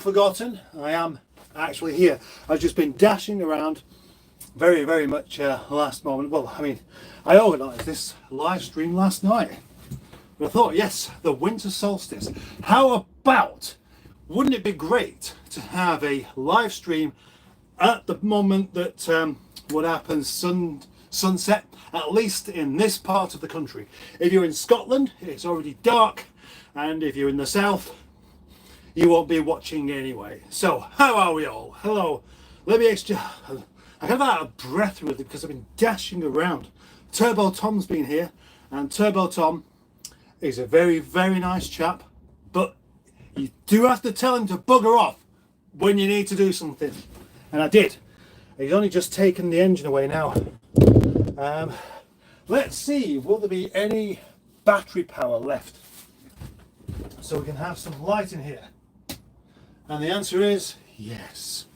forgotten. I am actually here. I've just been dashing around very much last moment. Well, I mean, I organised this live stream last night. But I thought, yes, the winter solstice. How about, wouldn't it be great to have a live stream at the moment that what happens sunset, at least in this part of the country. If you're in Scotland, it's already dark, and if you're in the south, you won't be watching anyway. So, how are we all? Hello. Let me I got out of breath with it because I've been dashing around. Turbo Tom's been here, and Turbo Tom is a very nice chap, but you do have to tell him to bugger off when you need to do something. And I did. He's only just taken the engine away now. Let's see, will there be any battery power left so we can have some light in here? And the answer is yes.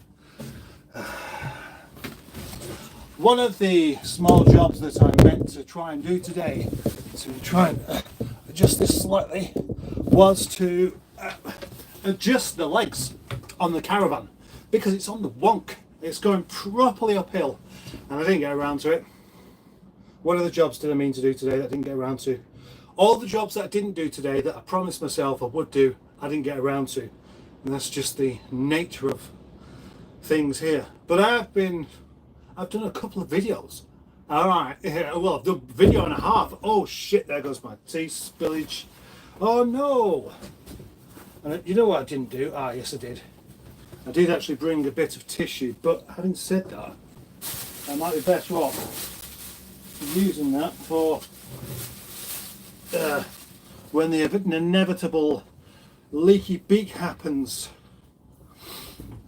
One of the small jobs that I meant to try and do today, to try and adjust this slightly, was to adjust the legs on the caravan, because it's on the wonk. It's going properly uphill, and I didn't get around to it. What other jobs did I mean to do today that I didn't get around to? All the jobs that I didn't do today that I promised myself I would do, I didn't get around to. And that's just the nature of things here. But I've done a couple of videos. Alright, well, I've done a video and a half. Oh shit, there goes my tea spillage. Oh no! And you know what I didn't do? Ah, yes I did. I did actually bring a bit of tissue, but having said that, I might be better off using that for when the inevitable leaky beak happens.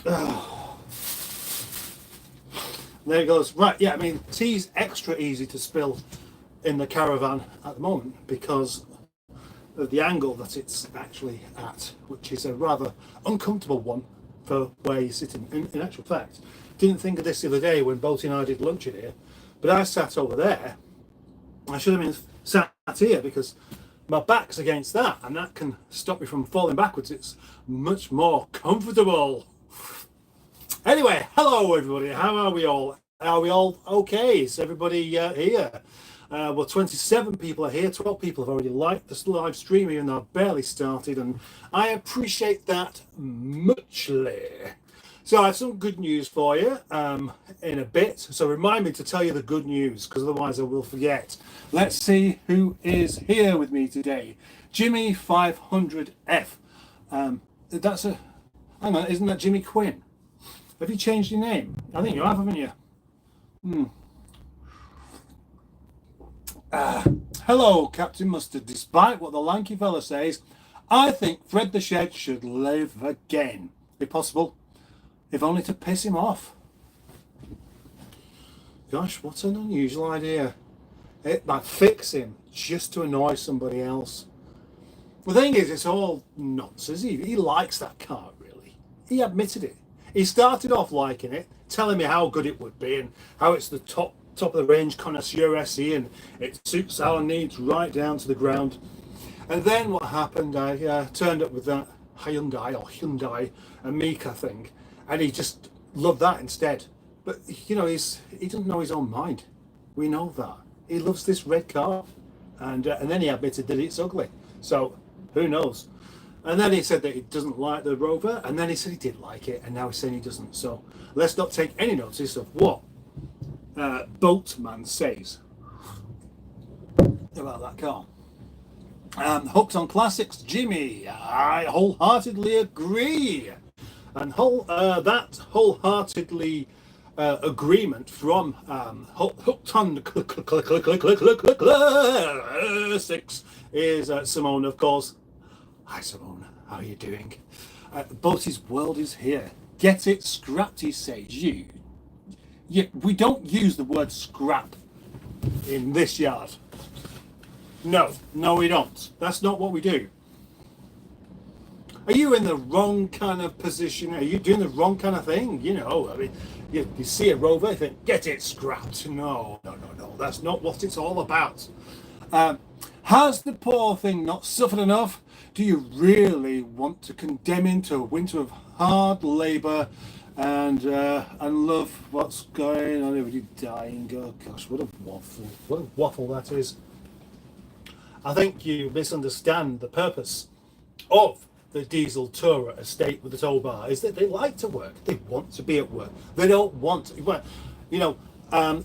Oh. There it goes. Right, yeah, I mean, tea's extra easy to spill in the caravan at the moment because of the angle that it's actually at, which is a rather uncomfortable one for where you're sitting. In actual fact, didn't think of this the other day when Boaty and I did lunch in here, but I sat over there. I should have been sat here because my back's against that, and that can stop me from falling backwards. It's much more comfortable. Anyway, hello everybody. How are we all? Are we all okay? Is everybody here? Well, 27 people are here. 12 people have already liked this live stream, even though I've barely started, and I appreciate that muchly. So I have some good news for you in a bit. So remind me to tell you the good news, because otherwise I will forget. Let's see who is here with me today. Jimmy 500F. That's a... Hang on, isn't that Jimmy Quinn? Have you changed your name? I think you have, haven't you? Hello, Captain Mustard. Despite what the lanky fella says, I think Fred the Shed should live again. If possible. If only to piss him off. Gosh, what an unusual idea. It might fix him just to annoy somebody else. The thing is, it's all nonsense. He likes that car, really. He admitted it. He started off liking it, telling me how good it would be and how it's the top of the range connoisseur SE and it suits our needs right down to the ground. And then what happened, I turned up with that Hyundai Amica thing, and he just loved that instead. But you know, he doesn't know his own mind. We know that. He loves this red car, and then he admitted that it's ugly. So who knows? And then he said that he doesn't like the Rover, and then he said he did like it, and now he's saying he doesn't. So let's not take any notice of what Boatman says about that car. Hooked on Classics, Jimmy. I wholeheartedly agree. And that wholeheartedly agreement from Hooked on Classics is Simone, of course. Hi Simone, how are you doing? Boaty's World is here. Get it scrapped, he says. We don't use the word scrap in this yard. No, we don't. That's not what we do. Are you in the wrong kind of position? Are you doing the wrong kind of thing? You know, I mean, you see a Rover, you think, get it scrapped. No. That's not what it's all about. Has the poor thing not suffered enough? Do you really want to condemn him to a winter of hard labour and love what's going on? Everybody dying. Oh gosh, what a waffle! What a waffle that is. I think you misunderstand the purpose of the diesel tourer estate with the tow bar. Is that they like to work. They want to be at work. They don't want to. Well, you know,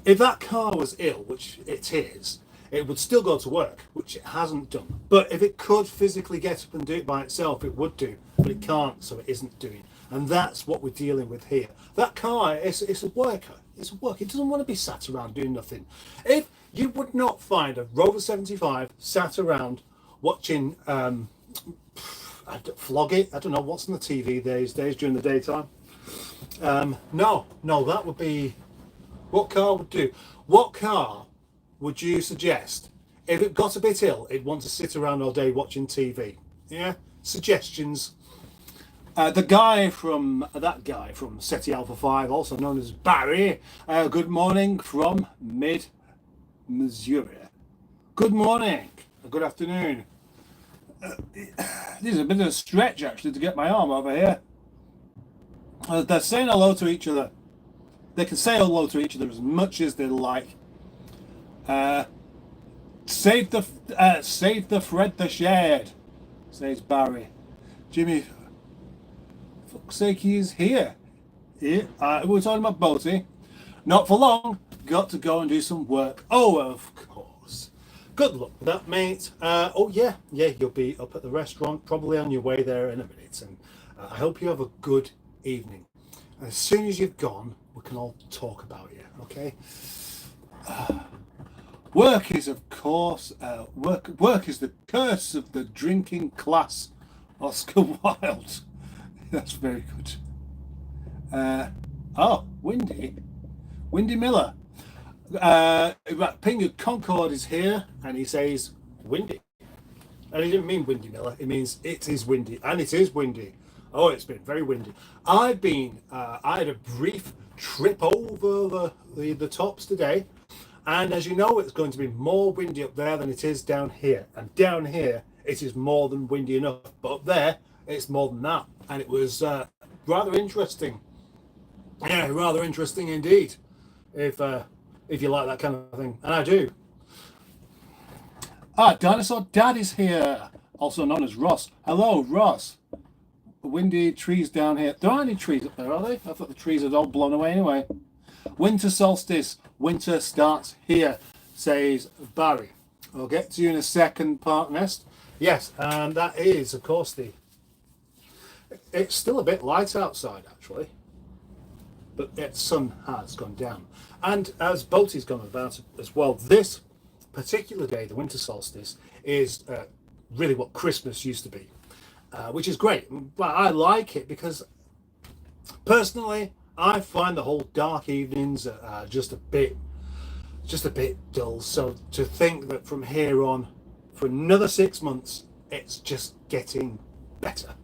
if that car was ill, which it is, it would still go to work, which it hasn't done. But if it could physically get up and do it by itself, it would do. But it can't, so it isn't doing. And that's what we're dealing with here. That car is a worker. It's a worker. It doesn't want to be sat around doing nothing. If you would not find a Rover 75 sat around watching flog it. I don't know what's on the TV these days during the daytime. No, that would be what car would do. What car would you suggest if it got a bit ill? It'd want to sit around all day watching TV. Yeah, suggestions. That guy from SETI Alpha 5, also known as Barry. Good morning from mid Missouri. Good morning. Good afternoon. This is a bit of a stretch actually to get my arm over here. They're saying hello to each other. They can say hello to each other as much as they like. Save the Fred the Shed, says Barry. Jimmy, fuck's sake, he is here. We're talking about Boaty. Not for long. Got to go and do some work. Oh, of course. Good luck with that, mate. Oh yeah, you'll be up at the restaurant, probably on your way there in a minute. And I hope you have a good evening. As soon as you've gone, we can all talk about you, okay? Work is, of course, work is the curse of the drinking class. Oscar Wilde. That's very good. Windy Miller. Ping Concord is here, and he says windy. And he didn't mean Windy Miller. It means it is windy, and it is windy. Oh, it's been very windy. I had a brief trip over the tops today, and as you know, it's going to be more windy up there than it is down here. And down here, it is more than windy enough, but up there, it's more than that. And it was rather interesting. Yeah, rather interesting indeed. If you like that kind of thing, and I do. Dinosaur Dad is here, also known as Ross. Hello, Ross. Windy trees down here. There aren't any trees up there, are they? I thought the trees had all blown away anyway. Winter solstice. Winter starts here, says Barry. I'll get to you in a second, Park Nest. Yes, and that is, of course, it's still a bit light outside, actually. But the sun has gone down. And as Boaty's gone about as well, this particular day, the winter solstice, is really what Christmas used to be, which is great. But I like it because, personally, I find the whole dark evenings just a bit dull. So to think that from here on, for another 6 months, it's just getting better.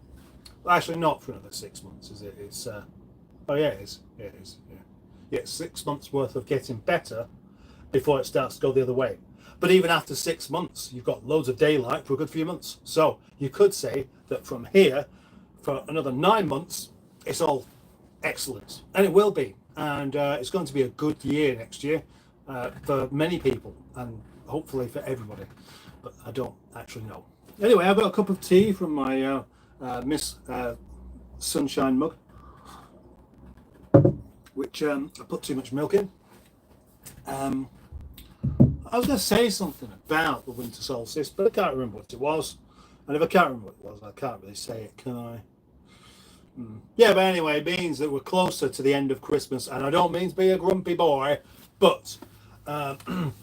Well, actually, not for another 6 months, is it? It's oh yeah, it is. Yeah, it is. Yeah, 6 months worth of getting better before it starts to go the other way. But even after 6 months, you've got loads of daylight for a good few months. So you could say that from here, for another 9 months, it's all excellent, and it will be. And it's going to be a good year next year for many people, and hopefully for everybody. But I don't actually know. Anyway, I've got a cup of tea from my Miss Sunshine mug, which I put too much milk in. I was going to say something about the winter solstice, but I can't remember what it was. And if I can't remember what it was, I can't really say it, can I? Yeah, but anyway, it means that we're closer to the end of Christmas, and I don't mean to be a grumpy boy, but I'm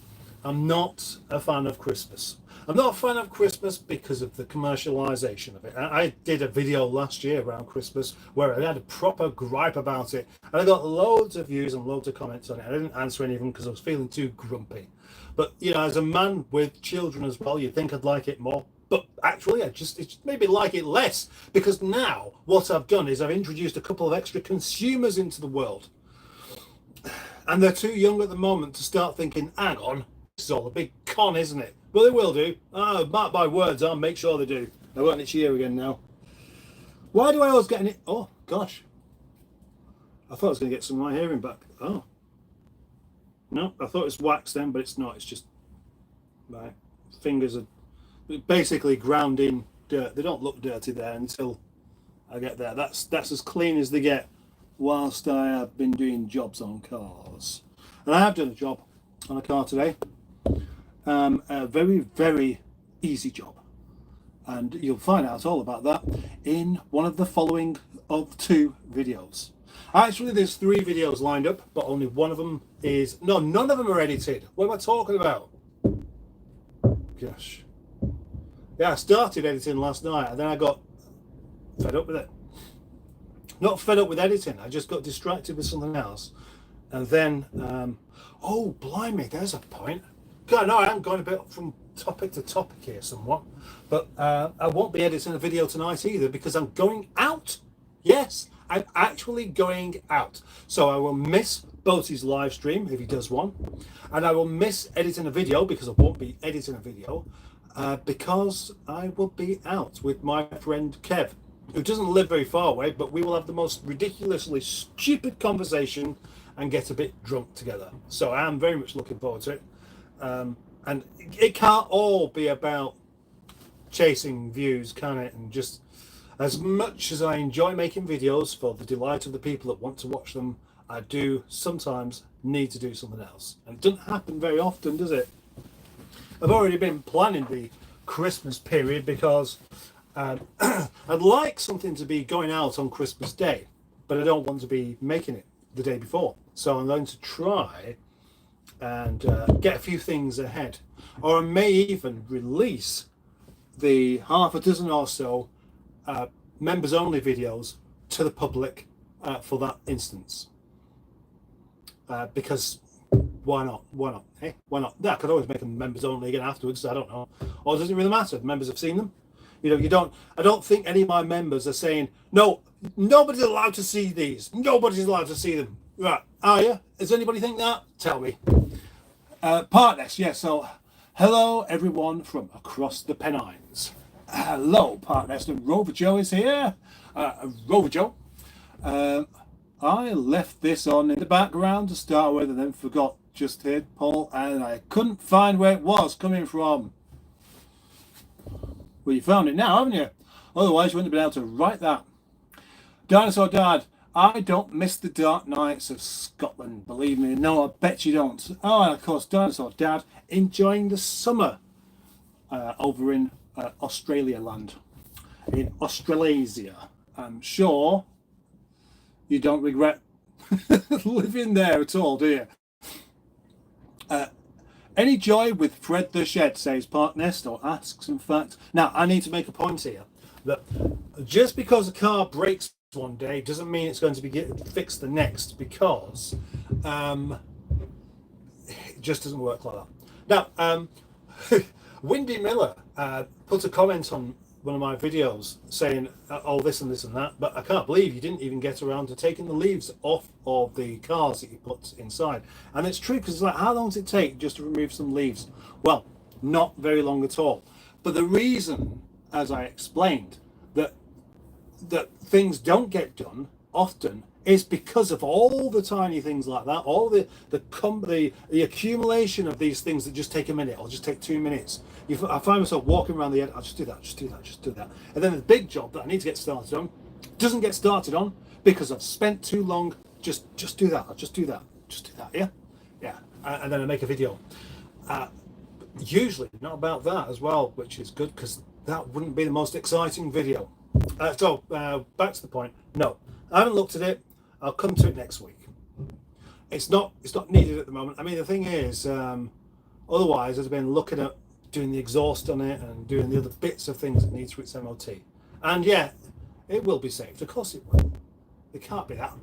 not a fan of Christmas. I'm not a fan of Christmas because of the commercialization of it. I did a video last year around Christmas where I had a proper gripe about it, and I got loads of views and loads of comments on it. I didn't answer any of them because I was feeling too grumpy. But, you know, as a man with children as well, you'd think I'd like it more. But actually, it just made me like it less, because now what I've done is I've introduced a couple of extra consumers into the world. And they're too young at the moment to start thinking, hang on, this is all a big con, isn't it? Well, they will do. Mark my words, I'll make sure they do. I won't itch here again now. Why do I always get it? Oh, gosh. I thought I was going to get some of my hearing back. Oh. No, I thought it was wax then, but it's not. It's just my fingers are basically ground in dirt. They don't look dirty there until I get there. That's as clean as they get whilst I have been doing jobs on cars. And I have done a job on a car today. A very, very easy job. And you'll find out all about that in one of the following of 2 videos. Actually, there's 3 videos lined up, but only one of them is... No, none of them are edited. What am I talking about? Gosh. Yeah, I started editing last night, and then I got fed up with it. Not fed up with editing, I just got distracted with something else. And then, oh, blimey, there's a point. God, no, I am going a bit from topic to topic here somewhat. But I won't be editing a video tonight either because I'm going out. Yes, I'm actually going out. So I will miss Boaty's live stream if he does one. And I will miss editing a video because I won't be editing a video because I will be out with my friend Kev, who doesn't live very far away, but we will have the most ridiculously stupid conversation and get a bit drunk together. So I am very much looking forward to it. And it can't all be about chasing views, can it? And just as much as I enjoy making videos for the delight of the people that want to watch them, I do sometimes need to do something else. And it doesn't happen very often, does it? I've already been planning the Christmas period because I'd like something to be going out on Christmas Day, but I don't want to be making it the day before. So I'm going to try and get a few things ahead, or I may even release the half a dozen or so members only videos to the public for that instance, because why not? Hey, why not? I could always make them members only again afterwards. I don't know, or does it really matter? The members have seen them. You know, I don't think any of my members are saying, no, nobody's allowed to see these. Nobody's allowed to see them. Right, are you? Does anybody think that? Tell me. Partners, yeah, so hello everyone from across the Pennines. Hello, partners. Rover Joe is here. Rover Joe. I left this on in the background to start with and then forgot just hit Paul, and I couldn't find where it was coming from. Well, you found it now, haven't you? Otherwise, you wouldn't have been able to write that. Dinosaur Dad, I don't miss the dark nights of Scotland, believe me. No, I bet you don't. Oh, and of course, Dinosaur Dad enjoying the summer over in Australia land. In Australasia. I'm sure you don't regret living there at all, do you? Any joy with Fred the Shed, says Parknest, or asks, in fact. Now, I need to make a point here that just because a car breaks one day doesn't mean it's going to be fixed the next, because it just doesn't work like that. Now, Windy Miller put a comment on one of my videos saying all this and this and that, but I can't believe you didn't even get around to taking the leaves off of the cars that you put inside. And it's true, because it's like, how long does it take just to remove some leaves? Well, not very long at all. But the reason, as I explained, that things don't get done often is because of all the tiny things like that, all the accumulation of these things that just take a minute or just take 2 minutes. I find myself walking around the edge. I'll just do that. And then the big job that I need to get started on doesn't get started on because I've spent too long. Just do that. I'll just do that. Yeah. And then I make a video. Usually not about that as well, which is good, because that wouldn't be the most exciting video. So back to the point. No, I haven't looked at it. I'll come to it next week. It's not needed at the moment. I mean, the thing is, otherwise I'd have been looking at doing the exhaust on it and doing the other bits of things it needs for its MOT. And yeah, it will be saved. Of course it will. It can't be that.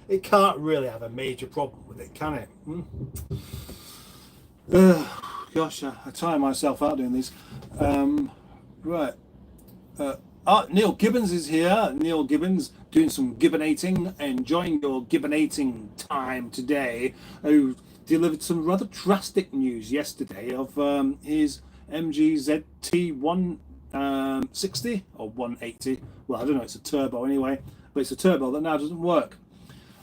It can't really have a major problem with it, can it? Gosh, I tire myself out doing these. Right. Neil Gibbons is here. Neil Gibbons doing some gibbonating, enjoying your gibbonating time today. Who delivered some rather drastic news yesterday of his MGZT 160 or 180. Well, I don't know, it's a turbo anyway, but it's a turbo that now doesn't work.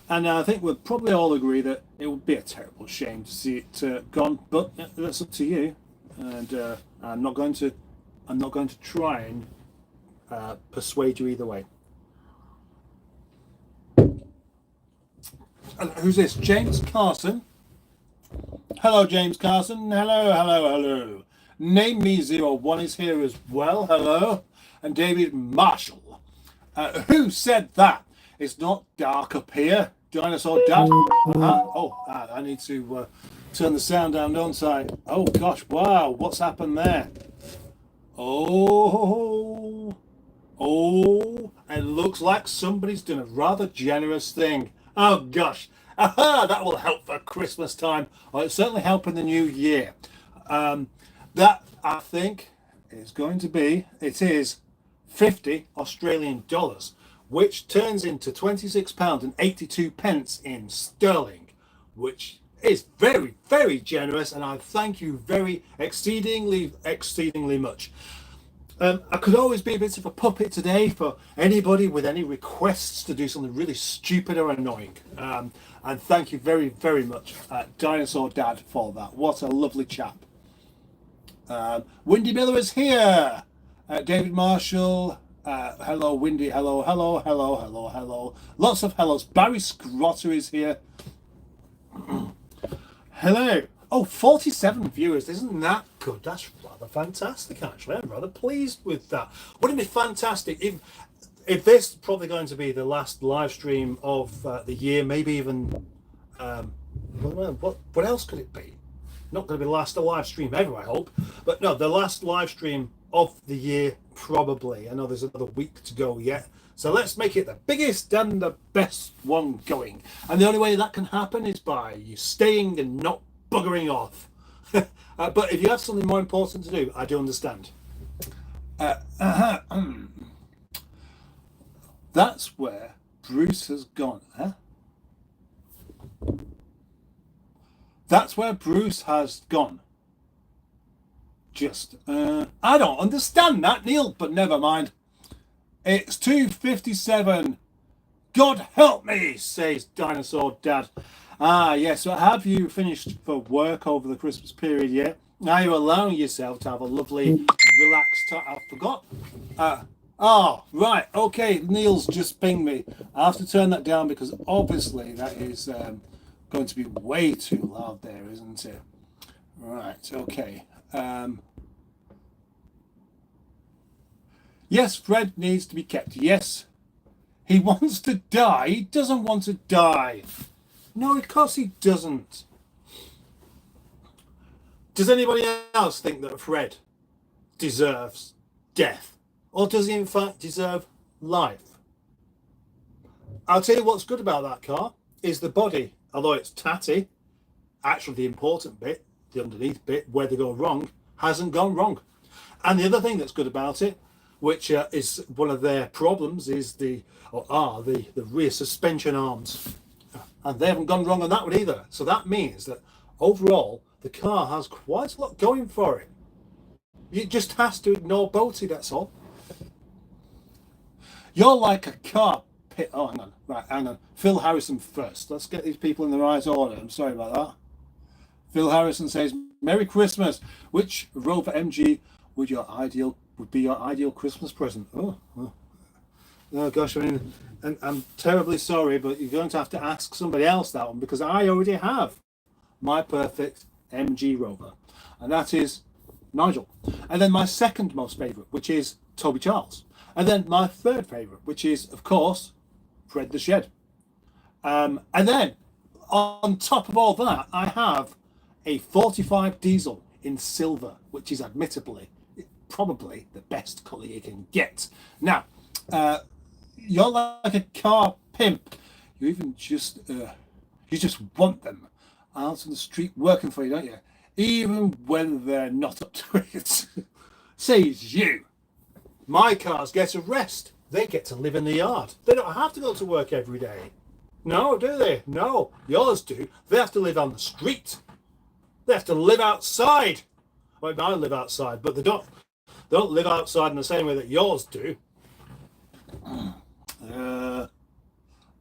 And I think we'll probably all agree that it would be a terrible shame to see it gone, but that's up to you. And I'm not going to try and persuade you either way. And who's this? James Carson. Hello, James Carson. Hello. Name Me 01 is here as well. Hello. And David Marshall. Who said that? It's not dark up here. Dinosaur Dad. I need to turn the sound down, don't I? Oh gosh, wow, what's happened there? Oh, it looks like somebody's done a rather generous thing. Oh gosh, that will help for Christmas time, or it'll certainly help in the new year. That, I think, is going to be, it is 50 Australian dollars, which turns into £26.82 in sterling, which is very, very generous, and I thank you very exceedingly much. I could always be a bit of a puppet today for anybody with any requests to do something really stupid or annoying. And thank you very, very much, Dinosaur Dad, for that. What a lovely chap. Windy Miller is here. David Marshall. Hello, Windy. Hello. Lots of hellos. Barry Scrotter is here. Hello. Oh, 47 viewers. Isn't that good? That's rather fantastic, actually. I'm rather pleased with that. Wouldn't it be fantastic if this is probably going to be the last live stream of the year, maybe even what else could it be? Not going to be the last live stream ever, I hope. But no, the last live stream of the year, probably. I know there's another week to go yet. So let's make it the biggest and the best one going. And the only way that can happen is by you staying and not buggering off. But if you have something more important to do, I do understand. That's where Bruce has gone, huh? That's where Bruce has gone. Just, I don't understand that, Neil, but never mind. It's 2:57. God help me, says Dinosaur Dad. Yes, so have you finished for work over the Christmas period yet? Are you allowing yourself to have a lovely, relaxed time? I forgot. Right, okay, Neil's just pinged me. I have to turn that down because obviously that is going to be way too loud there, isn't it? Right, okay. Yes, Fred needs to be kept. Yes, he wants to die. He doesn't want to die. No, of course he doesn't. Does anybody else think that Fred deserves death? Or does he in fact deserve life? I'll tell you what's good about that car is the body. Although it's tatty, actually the important bit, the underneath bit, where they go wrong, hasn't gone wrong. And the other thing that's good about it, which is one of their problems, is the rear suspension arms. And they haven't gone wrong on that one either. So that means that overall, the car has quite a lot going for it. It just has to ignore Boaty, that's all. You're like a car pit. Oh, hang on. Right, hang on. Phil Harrison first. Let's get these people in the right order. I'm sorry about that. Phil Harrison says, Merry Christmas. Which Rover MG would be your ideal Christmas present? Oh gosh, I mean, and I'm terribly sorry, but you're going to have to ask somebody else that one because I already have my perfect MG Rover, and that is Nigel. And then my second most favourite, which is Toby Charles. And then my third favourite, which is, of course, Fred the Shed. And then, on top of all that, I have a 45 diesel in silver, which is admittedly probably the best colour you can get. Now, you're like a car pimp. You even just want them out on the street working for you, don't you? Even when they're not up to it. Says you. My cars get a rest. They get to live in the yard. They don't have to go to work every day. No, do they? No. Yours do. They have to live on the street. They have to live outside. Well, I live outside, but they don't live outside in the same way that yours do.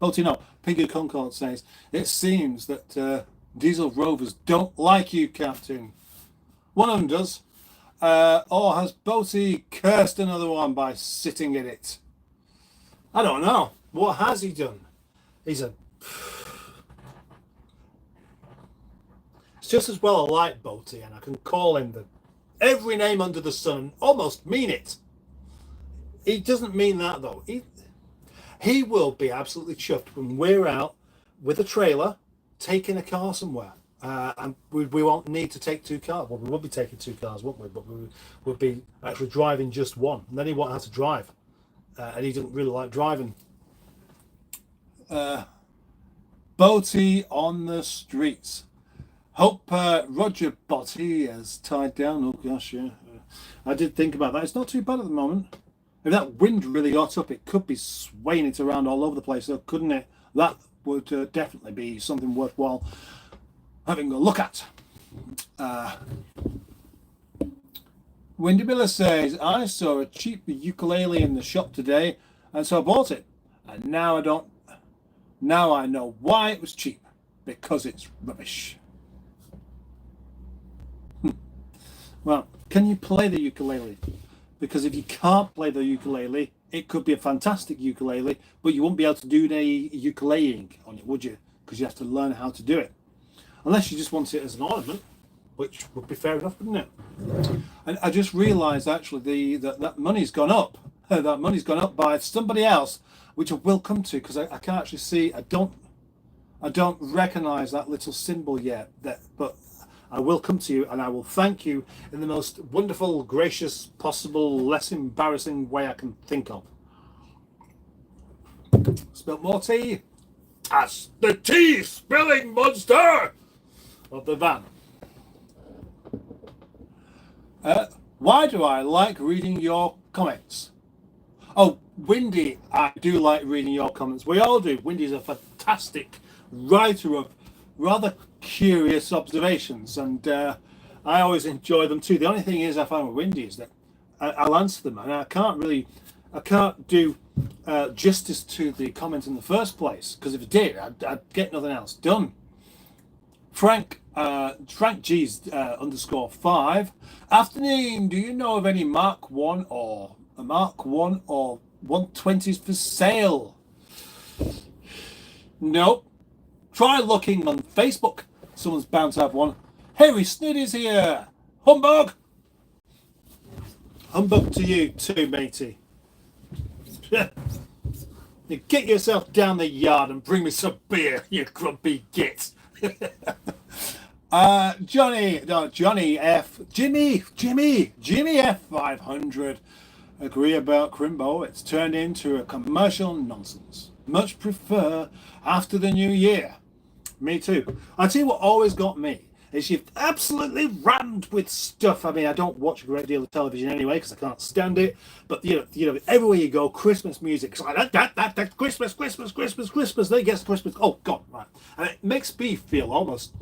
Botino, Pinky Concord says, it seems that diesel rovers don't like you, Captain. One of them does. Or has Boaty cursed another one by sitting in it? I don't know. What has he done? It's just as well I like Boaty, and I can call him every name under the sun and almost mean it. He doesn't mean that, though. He will be absolutely chuffed when we're out with a trailer taking a car somewhere. And we won't need to take two cars. Well, we will be taking two cars, won't we? But we will be actually driving just one. And then he won't have to drive. And he doesn't really like driving. Boaty on the streets. Hope Roger Boaty is tied down. Oh, gosh, yeah. I did think about that. It's not too bad at the moment. If that wind really got up, it could be swaying it around all over the place, though, couldn't it? That would definitely be something worthwhile having a look at. Windy Miller says, I saw a cheap ukulele in the shop today, and so I bought it. And now I know why it was cheap. Because it's rubbish. Well, can you play the ukulele? Because if you can't play the ukulele, it could be a fantastic ukulele, but you won't be able to do any ukuleleing on it, would you? Because you have to learn how to do it. Unless you just want it as an ornament, which would be fair enough, wouldn't it? And I just realised actually that money's gone up. That money's gone up by somebody else, which I will come to, because I can't actually see. I don't recognise that little symbol yet. But I will come to you, and I will thank you in the most wonderful, gracious, possible, less embarrassing way I can think of. Spilt more tea. That's the tea spilling monster of the van. Why do I like reading your comments? Oh, Windy, I do like reading your comments. We all do. Windy's a fantastic writer of rather curious observations, and I always enjoy them too. The only thing is I find with Windy is that I'll answer them, and I can't do justice to the comment in the first place, because if I did, I'd get nothing else done. Frank G's _5. Afternoon, do you know of any Mark 1 or 120s for sale? Nope. Try looking on Facebook. Someone's bound to have one. Harry Sniddy's here. Humbug. Humbug to you too, matey. You get yourself down the yard and bring me some beer, you grumpy git. Jimmy F 500. Agree about Crimbo. It's turned into a commercial nonsense. Much prefer after the new year. Me too. I tell you what always got me is you've absolutely rammed with stuff. I mean, I don't watch a great deal of television anyway because I can't stand it. But you know, everywhere you go, Christmas music. It's like that Christmas. Then it gets Christmas. Oh God, right. And it makes me feel almost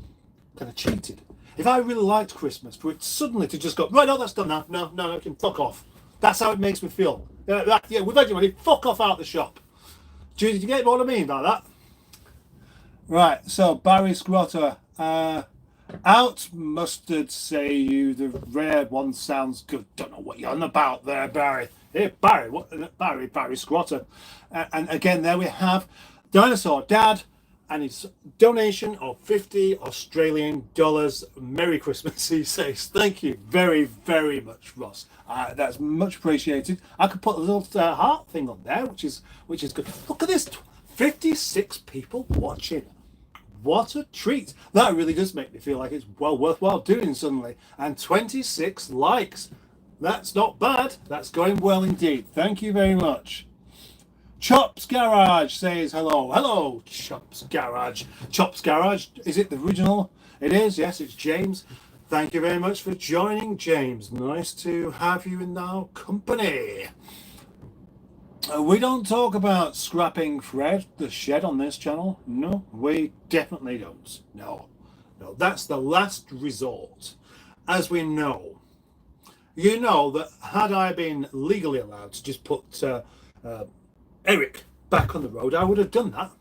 kind of cheated. If I really liked Christmas, for it suddenly to just go, right, no, that's done now. No, can fuck off. That's how it makes me feel. We've had your money. Fuck off out the shop. Did you get what I mean by that? Right. So Barry Scrotter, out mustard. Say you. The rare one sounds good. Don't know what you're on about there, Barry. Hey, Barry. What? Barry Scrotter. And again, there we have Dinosaur Dad and his donation of 50 Australian dollars. Merry Christmas, he says. Thank you very, very much, Ross. That's much appreciated. I could put a little heart thing on there, which is good. Look at this, 56 people watching. What a treat. That really does make me feel like it's well worthwhile doing suddenly. And 26 likes. That's not bad. That's going well indeed. Thank you very much. Chops Garage says hello. Hello, Chops Garage. Chops Garage, is it the original? It is, yes, it's James. Thank you very much for joining, James. Nice to have you in our company. We don't talk about scrapping Fred, the shed, on this channel. No, we definitely don't. No, that's the last resort. As we know, you know that had I been legally allowed to just put Eric back on the road, I would have done that.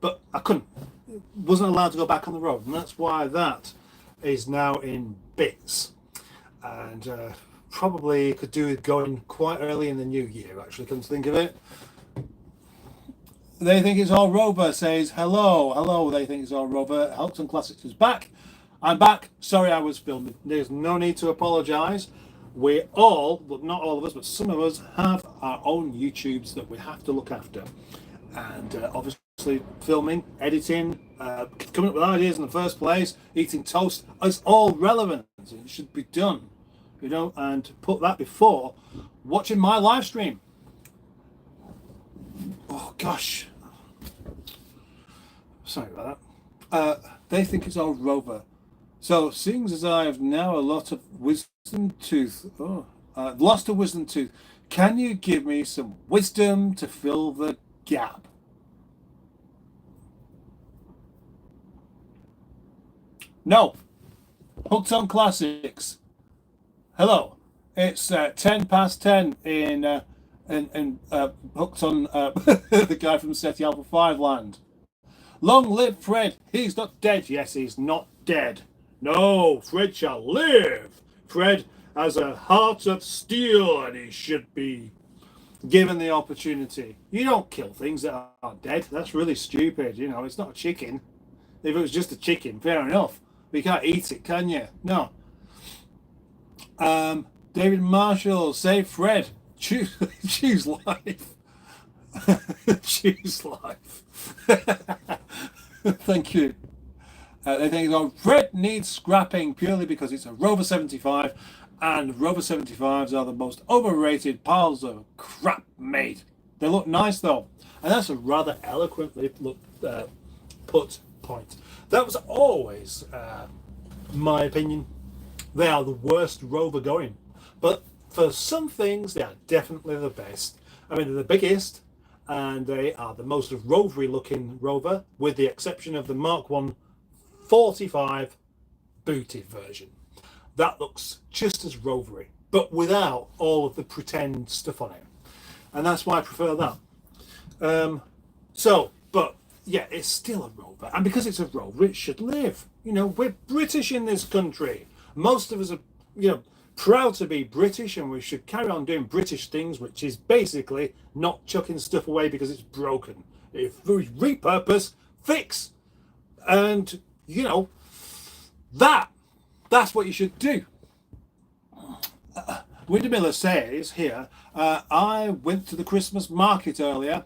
But I couldn't. Wasn't allowed to go back on the road, and that's why that is now in bits. And probably could do with going quite early in the new year, actually, come to think of it. They think it's all Rover says hello. Hello, they think it's all Rover. Helton Classics is back. I'm back. Sorry I was filming. There's no need to apologise. We all, but not all of us, but some of us have our own YouTubes that we have to look after. And obviously filming, editing, coming up with ideas in the first place, eating toast, it's all relevant. It should be done, you know, and put that before watching my live stream. Oh gosh. Sorry about that. They think it's all Rover. So, seeing as I have now a lot of wisdom tooth, lost a wisdom tooth, can you give me some wisdom to fill the gap? No. Hooked on Classics. Hello. It's 10 past 10 in Hooked on the guy from SETI Alpha 5 land. Long live Fred. He's not dead. Yes, he's not dead. No, Fred shall live. Fred has a heart of steel and he should be given the opportunity. You don't kill things that are dead. That's really stupid. You know, it's not a chicken. If it was just a chicken, fair enough. But you can't eat it, can you? No. David Marshall, save Fred. Choose life. Choose life. Thank you. They think Fred needs scrapping purely because it's a Rover 75 and Rover 75s are the most overrated piles of crap made. They look nice though, and that's a rather eloquently put point. That was always my opinion. They are the worst Rover going, but for some things they are definitely the best. I mean, they're the biggest and they are the most rovery looking Rover, with the exception of the Mark 1 45 booted version. That looks just as rovery, but without all of the pretend stuff on it, and that's why I prefer that. But yeah, it's still a Rover, and because it's a Rover, it should live. You know, we're British in this country. Most of us are, you know, proud to be British, and we should carry on doing British things, which is basically not chucking stuff away because it's broken. If we repurpose, fix, and you know, that's what you should do. Windy Miller says here, I went to the Christmas market earlier.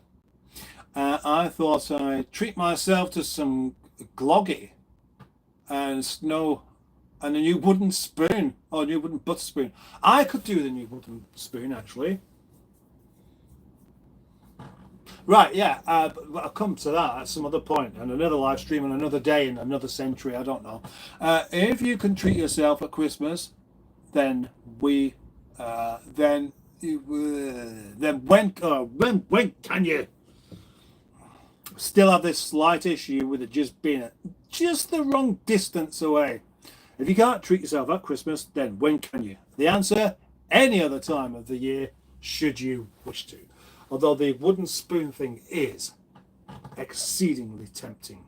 I thought I'd treat myself to some gloggy and snow and a new wooden spoon, or a new wooden butter spoon. I could do the new wooden spoon, actually. Right, yeah, but I'll come to that at some other point, and another live stream on another day in another century, I don't know. If you can treat yourself at Christmas, then when can you? Still have this slight issue with it just being just the wrong distance away. If you can't treat yourself at Christmas, then when can you? The answer, any other time of the year, should you wish to. Although the wooden spoon thing is exceedingly tempting.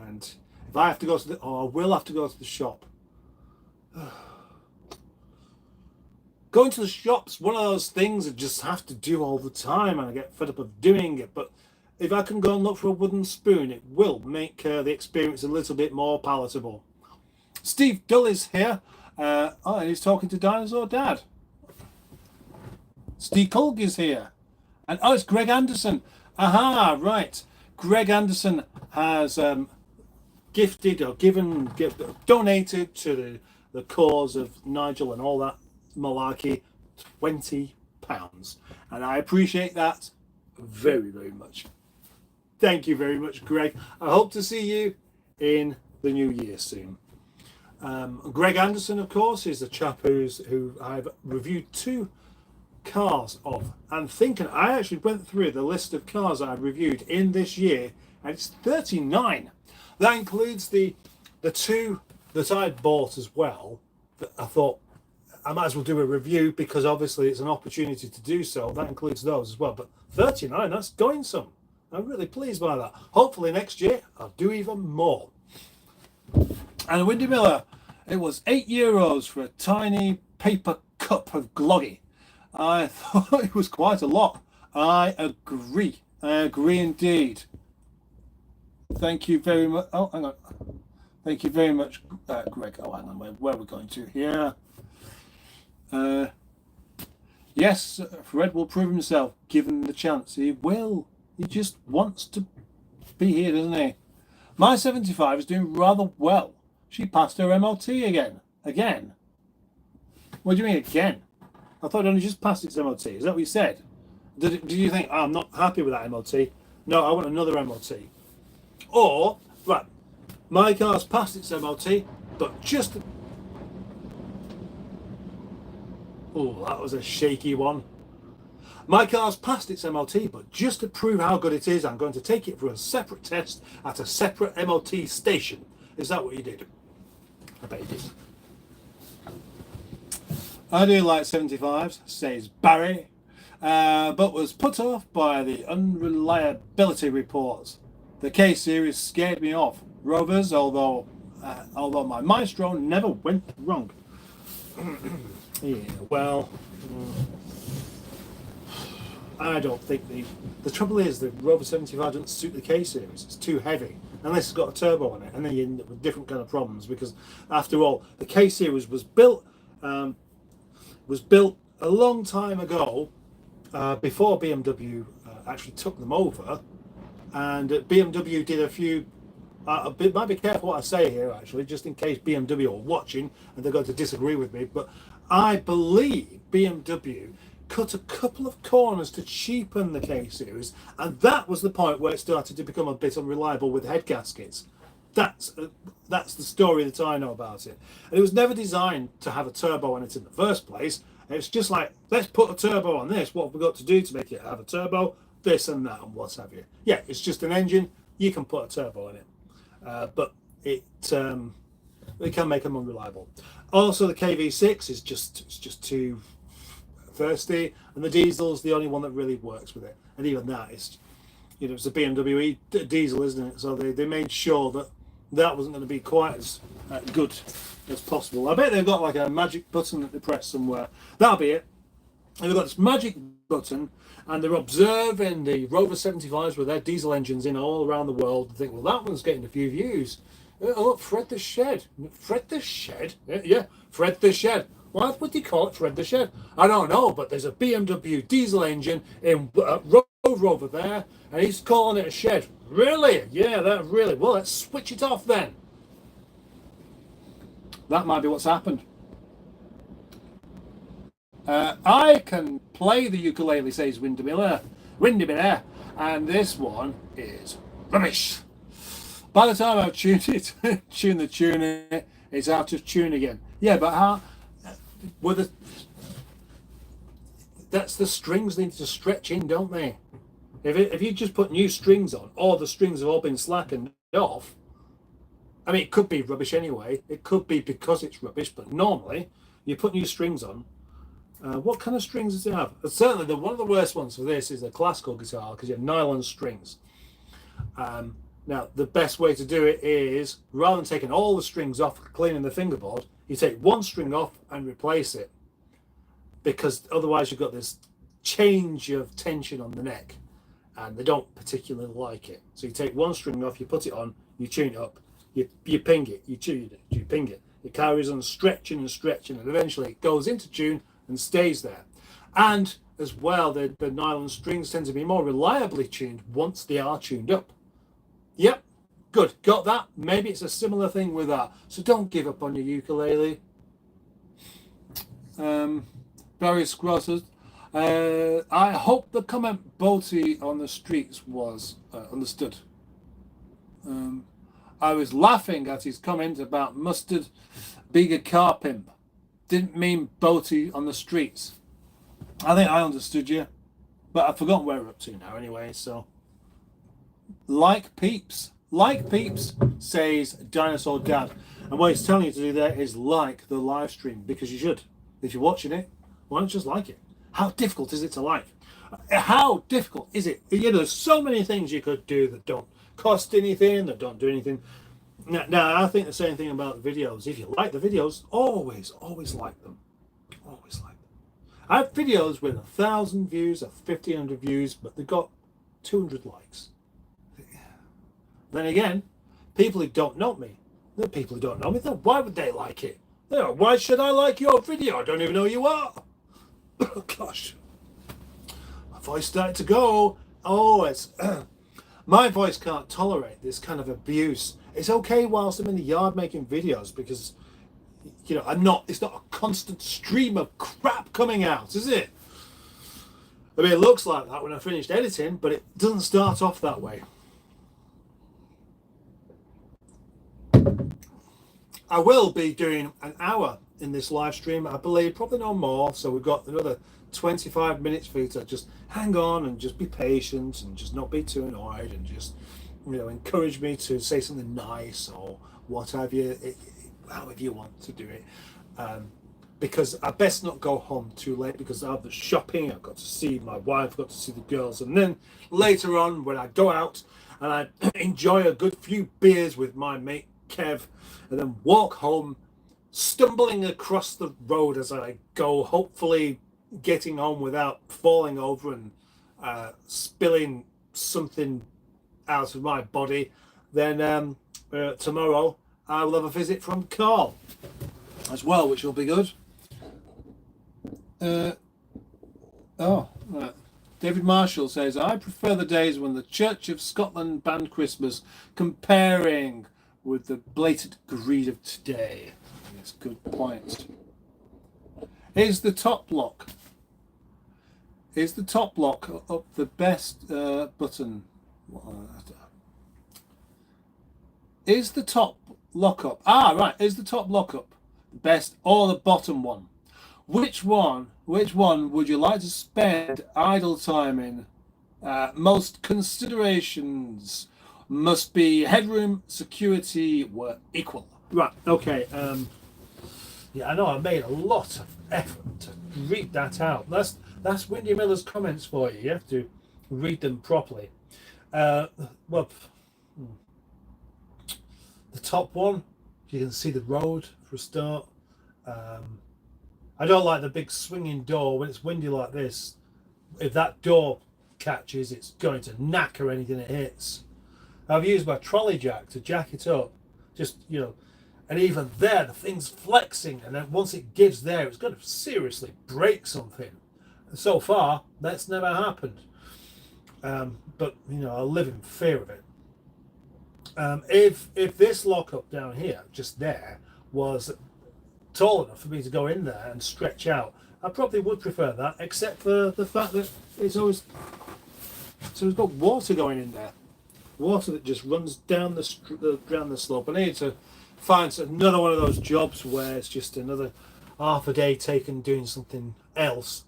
And if I have to go to I will have to go to the shop. Going to the shop's one of those things I just have to do all the time, and I get fed up of doing it. But if I can go and look for a wooden spoon, it will make the experience a little bit more palatable. Steve Dull is here. And he's talking to Dinosaur Dad. Steve Culg is here. And it's Greg Anderson. Aha, right. Greg Anderson has donated to the cause of Nigel and all that malarkey, £20. And I appreciate that very, very much. Thank you very much, Greg. I hope to see you in the new year soon. Greg Anderson, of course, is the chap who I've reviewed 2 cars of, and thinking I actually went through the list of cars I've reviewed in this year, and it's 39. That includes the 2 that I bought as well that I thought I might as well do a review because obviously it's an opportunity to do so. That includes those as well. But 39, that's going some. I'm really pleased by that. Hopefully next year I'll do even more. And Windy Miller, it was €8 for a tiny paper cup of gloggy. I thought it was quite a lot. I agree. I agree indeed. Thank you very much. Oh, hang on. Thank you very much, Greg. Oh, hang on. Where are we going to here? Yes, Fred will prove himself given the chance. He will. He just wants to be here, doesn't he? My 75 is doing rather well. She passed her MOT again. Again? What do you mean again? I thought it only just passed its MOT. Is that what you said? Did you think, oh, I'm not happy with that MOT? No, I want another MOT. Or, right, my car's passed its MOT, but just... Oh, that was a shaky one. My car's passed its MOT, but just to prove how good it is, I'm going to take it for a separate test at a separate MOT station. Is that what you did? I bet you did. I do like 75s, says Barry, but was put off by the unreliability reports. The K series scared me off. Rovers, although my Maestro never went wrong. Yeah, well, I don't think the trouble is the Rover 75 doesn't suit the K series. It's too heavy, unless it's got a turbo on it, and then you end up with different kind of problems. Because after all, the K series was built a long time ago, before BMW actually took them over, and BMW did a few. Might be careful what I say here, actually, just in case BMW are watching and they're going to disagree with me. But I believe BMW cut a couple of corners to cheapen the K series, and that was the point where it started to become a bit unreliable with head gaskets. That's the story that I know about it. And it was never designed to have a turbo on it in the first place. It's just like, let's put a turbo on this. What have we got to do to make it have a turbo? This and that and what have you. Yeah, it's just an engine. You can put a turbo in it. But it can make them unreliable. Also, the KV6 is just too thirsty, and the diesel's the only one that really works with it. And even that is, it's a BMW diesel, isn't it? So they made sure that wasn't going to be quite as good as possible. I bet they've got like a magic button that they press somewhere. That'll be it. And they've got this magic button, and they're observing the Rover 75s with their diesel engines in all around the world and think, well, that one's getting a few views. Oh, look, Fred the Shed. Fred the Shed? Yeah, Fred the Shed. What would you call it, Fred the Shed? I don't know, but there's a BMW diesel engine in Rover there, and he's calling it a shed. Really? Yeah, that really. Well, let's switch it off then. That might be what's happened. I can play the ukulele, says Windy Miller, and this one is rubbish. By the time I've tuned it, tune the tuner, it's out of tune again. Yeah, but how? That's the strings need to stretch in, don't they? If you just put new strings on, or the strings have all been slackened off, I mean, it could be rubbish anyway. It could be because it's rubbish, but normally you put new strings on. What kind of strings does it have? Certainly, one of the worst ones for this is a classical guitar because you have nylon strings. Now, the best way to do it is, rather than taking all the strings off, cleaning the fingerboard, you take one string off and replace it. Because otherwise you've got this change of tension on the neck, and they don't particularly like it. So you take one string off, you put it on, you tune it up, you ping it, you tune it, you ping it. It carries on stretching and stretching, and eventually it goes into tune and stays there. And as well, the nylon strings tend to be more reliably tuned once they are tuned up. Yep, good, got that. Maybe it's a similar thing with that. So don't give up on your ukulele. Barry Scrotters. I hope the comment Boaty on the streets was understood. I was laughing at his comment about Mustard being a car pimp. Didn't mean Boaty on the streets. I think I understood you, but I've forgotten where we're up to now anyway, so. Like peeps, says Dinosaur Dad. And what he's telling you to do there is like the live stream, because you should. If you're watching it, why don't you just like it? How difficult is it to like? How difficult is it? There's so many things you could do that don't cost anything, that don't do anything. Now, I think the same thing about the videos. If you like the videos, always like them. Always like them. I have videos with 1,000 views or 1,500 views, but they've got 200 likes. Then again, people who don't know me, the people who don't know me, why would they like it? Why should I like your video? I don't even know who you are. Oh, gosh. My voice started to go. Oh, it's... my voice can't tolerate this kind of abuse. It's okay whilst I'm in the yard making videos because, it's not a constant stream of crap coming out, is it? I mean, it looks like that when I finished editing, but it doesn't start off that way. I will be doing an hour in this live stream, I believe, probably no more. So we've got another 25 minutes for you to just hang on and just be patient and just not be too annoyed and just, encourage me to say something nice or whatever however you want to do it. Because I best not go home too late because I have the shopping, I've got to see my wife, I've got to see the girls, and then later on when I go out and I enjoy a good few beers with my mate Kev and then walk home stumbling across the road as I go, hopefully getting home without falling over and spilling something out of my body, then tomorrow I will have a visit from Carl as well, which will be good. Right. David Marshall says, I prefer the days when the Church of Scotland banned Christmas, comparing with the blatant greed of today. Yes, good point. Is the top lock up the best button? Is the top lockup? Right. Is the top lockup the best or the bottom one? Which one would you like to spend idle time in? Most considerations must be headroom, security were equal. Right. Okay. Yeah, I know I made a lot of effort to read that out. That's Windy Miller's comments for you. You have to read them properly. The top one, you can see the road for a start. I don't like the big swinging door when it's windy like this. If that door catches, it's going to knacker anything it hits. I've used my trolley jack to jack it up, and even there the thing's flexing, and then once it gives there, it's going to seriously break something. And so far, that's never happened. But I live in fear of it. If this lockup down here, just there, was tall enough for me to go in there and stretch out, I probably would prefer that, except for the fact that it's got water going in there, water that just runs down the slope. I need to find another one of those jobs where it's just another half a day taken doing something else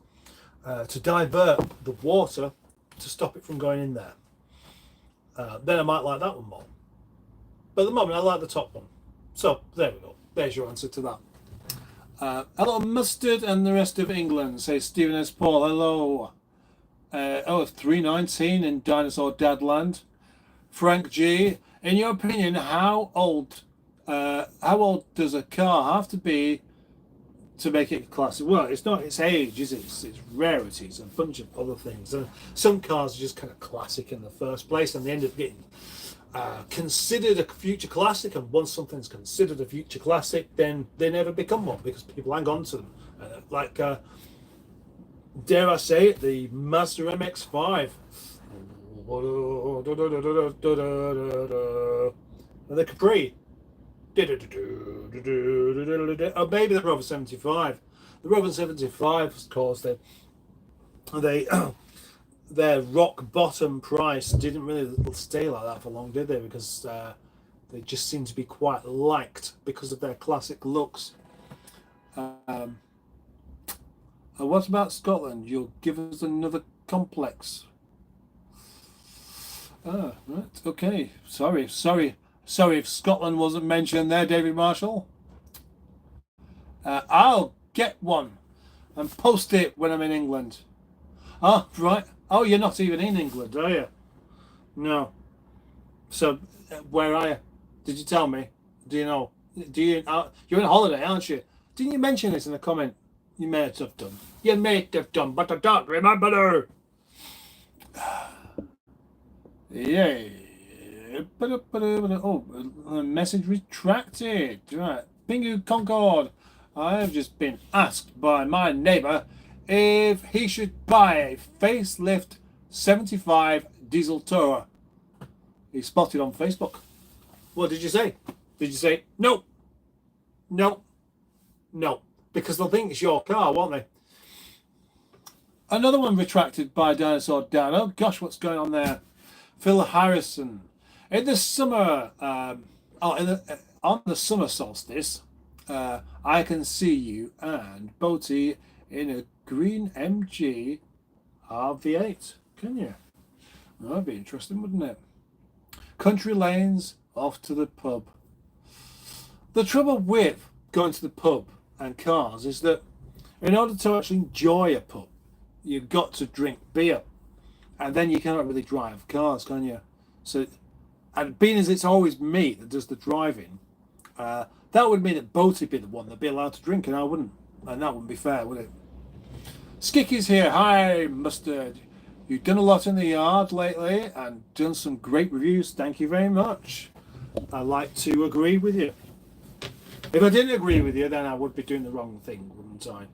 to divert the water to stop it from going in there. Then I might like that one more. But at the moment, I like the top one. So there we go. There's your answer to that. Hello, Mustard and the rest of England, says Stephen S. Paul. Hello. 319 in Dinosaur Dadland. Frank G. In your opinion, how old does a car have to be to make it classic? Well, it's not its age, is it? It's rarities, a bunch of other things. Some cars are just kind of classic in the first place, and they end up getting considered a future classic, and once something's considered a future classic, then they never become one because people hang on to them. Dare I say it, the Mazda MX-5. The Capri. Or maybe the Rover 75. The Rover 75, of course, their rock bottom price didn't really stay like that for long, did they? Because they just seem to be quite liked because of their classic looks. What about Scotland? You'll give us another complex. Right, okay. Sorry if Scotland wasn't mentioned there, David Marshall. I'll get one and post it when I'm in England. Oh, right. Oh, you're not even in England, are you? No. So, where are you? Did you tell me? Do you know? Do you? You're on holiday, aren't you? Didn't you mention this in a comment? You may have done. You may have done, but I don't remember. Yay. Oh, message retracted. Right. Pingu Concord. I have just been asked by my neighbour if he should buy a facelift 75 diesel Tourer. He spotted on Facebook. What did you say? Did you say no? No. No. Because they'll think it's your car, won't they? Another one retracted by Dinosaur Dan. Oh gosh, what's going on there? Phil Harrison. In the summer, on the summer solstice, I can see you and Boaty in a green MG RV8. Can you? Well, that'd be interesting, wouldn't it? Country lanes, off to the pub. The trouble with going to the pub and cars is that in order to actually enjoy a pub, you've got to drink beer. And then you cannot really drive cars, can you? So, and being as it's always me that does the driving, that would mean that Boaty would be the one that'd be allowed to drink and I wouldn't. And that wouldn't be fair, would it? Skicky's here. Hi, Mustard. You've done a lot in the yard lately and done some great reviews. Thank you very much. I like to agree with you. If I didn't agree with you, then I would be doing the wrong thing, wouldn't I?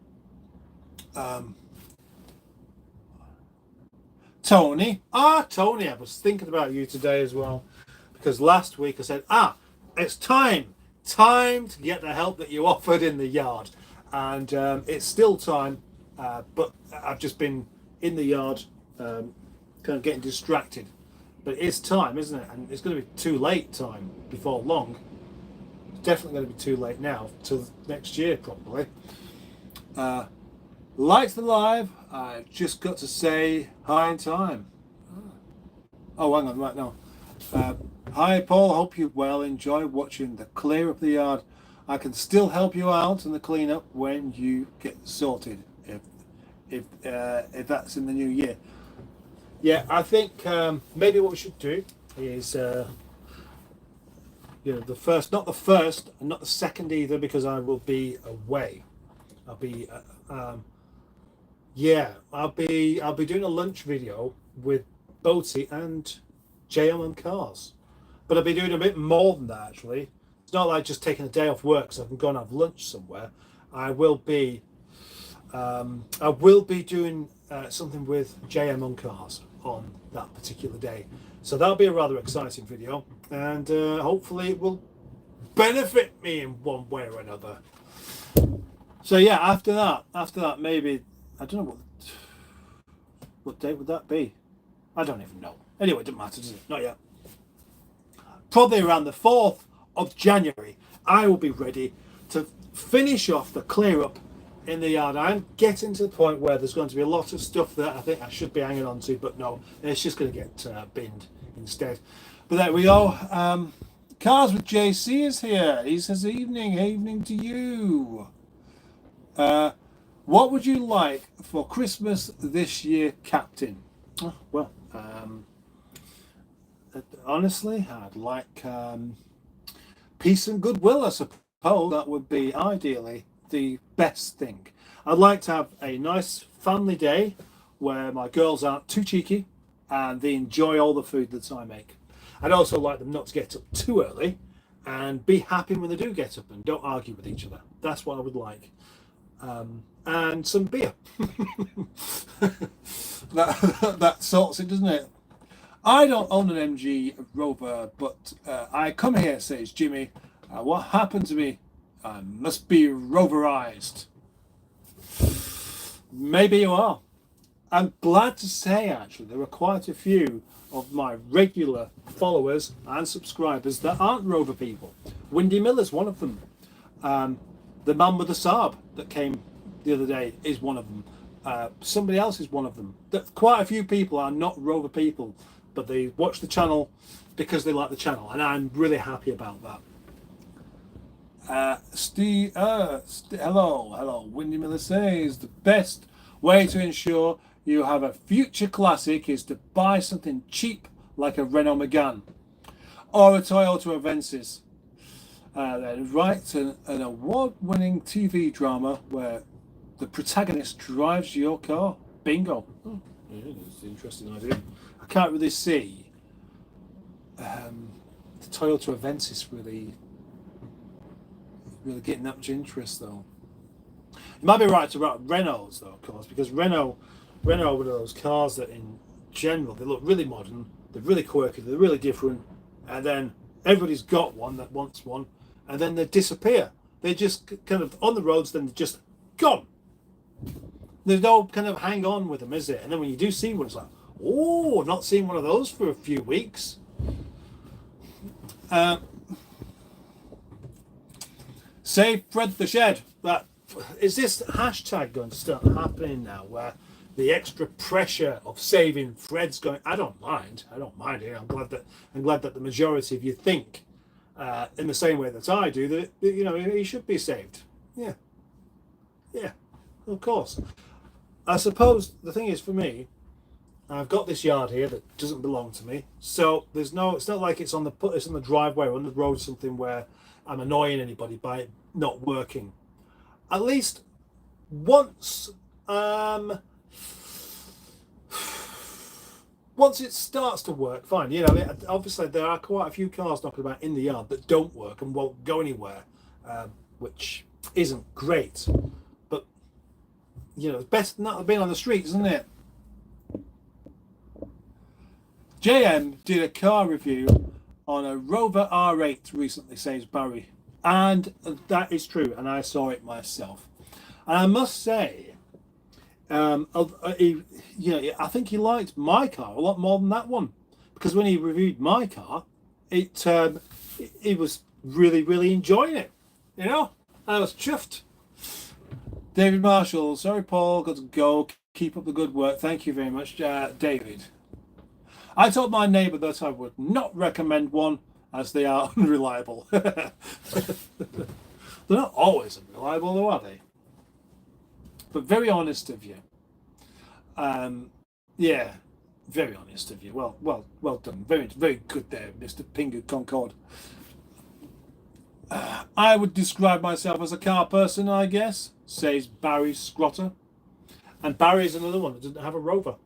Tony. Tony, I was thinking about you today as well. Because last week I said, it's time to get the help that you offered in the yard. And it's still time, but I've just been in the yard kind of getting distracted. But it's time, isn't it? And it's going to be too late time before long. It's definitely going to be too late now, till next year probably. Liked the live. I just got to say hi in time. Oh, hang on, right now. Hi Paul, hope you're well. Enjoy watching the clear up the yard. I can still help you out in the cleanup when you get sorted, if that's in the new year. Yeah, I think maybe what we should do is the first, not the first, and not the second either, because I will be away. I'll be I'll be doing a lunch video with Boaty and JM on cars. But I'll be doing a bit more than that actually. It's not like just taking a day off work so I can go and have lunch somewhere. I will be doing something with JM on cars on that particular day. So that'll be a rather exciting video, and hopefully it will benefit me in one way or another. So yeah, after that maybe, I don't know what date would that be? I don't even know. Anyway, it doesn't matter, does it? Not yet. Probably around the 4th of January, I will be ready to finish off the clear up in the yard. I'm getting to the point where there's going to be a lot of stuff that I think I should be hanging on to, but no, it's just going to get binned instead. But there we go. Cars with JC is here. He says evening to you. What would you like for Christmas this year, Captain? Oh, well, honestly, I'd like peace and goodwill, I suppose. That would be ideally the best thing. I'd like to have a nice family day where my girls aren't too cheeky and they enjoy all the food that I make. I'd also like them not to get up too early and be happy when they do get up and don't argue with each other. That's what I would like. And some beer. that sorts it, doesn't it? I don't own an MG Rover, but I come here, says Jimmy. What happened to me? I must be Roverized. Maybe you are. I'm glad to say, actually, there are quite a few of my regular followers and subscribers that aren't Rover people. Windy Miller's one of them. The man with the Saab that came the other day is one of them. Somebody else is one of them. Quite a few people are not Rover people, but they watch the channel because they like the channel, and I'm really happy about that. Hello. Windy Miller says the best way to ensure you have a future classic is to buy something cheap like a Renault Megane or a Toyota Avensis. Then write an award-winning TV drama where the protagonist drives your car. Bingo. Oh, yeah, that's an interesting idea. I can't really see the Toyota Avensis really getting that much interest though. You might be right about Renaults though, of course, because Renault are one of those cars that in general they look really modern, they're really quirky, they're really different, and then everybody's got one that wants one, and then they disappear. They're just kind of on the roads, then they're just gone. There's no kind of hang on with them, is there? And then when you do see one, it's like, oh, not seen one of those for a few weeks. Save Fred the Shed. That is this hashtag going to start happening now, where the extra pressure of saving Fred's going? I don't mind it. I'm glad that the majority of you think in the same way that I do, that he should be saved. Yeah, of course. I suppose the thing is, for me, I've got this yard here that doesn't belong to me, so it's not like it's on the driveway or on the road, something where I'm annoying anybody by it not working. At least once it starts to work, fine. Obviously there are quite a few cars knocking about in the yard that don't work and won't go anywhere, which isn't great. But it's better than not being on the streets, isn't it? JM did a car review on a Rover R8 recently, says Barry, and that is true, and I saw it myself. And I must say, I think he liked my car a lot more than that one, because when he reviewed my car, he was really, really enjoying it. I was chuffed. David Marshall, sorry Paul, got to go. Keep up the good work. Thank you very much, David. I told my neighbour that I would not recommend one, as they are unreliable. They're not always unreliable, though, are they? But very honest of you. Yeah, very honest of you. Well done. Very, very good there, Mr. Pingu Concord. I would describe myself as a car person, I guess, says Barry Scrotter. And Barry's another one that doesn't have a Rover.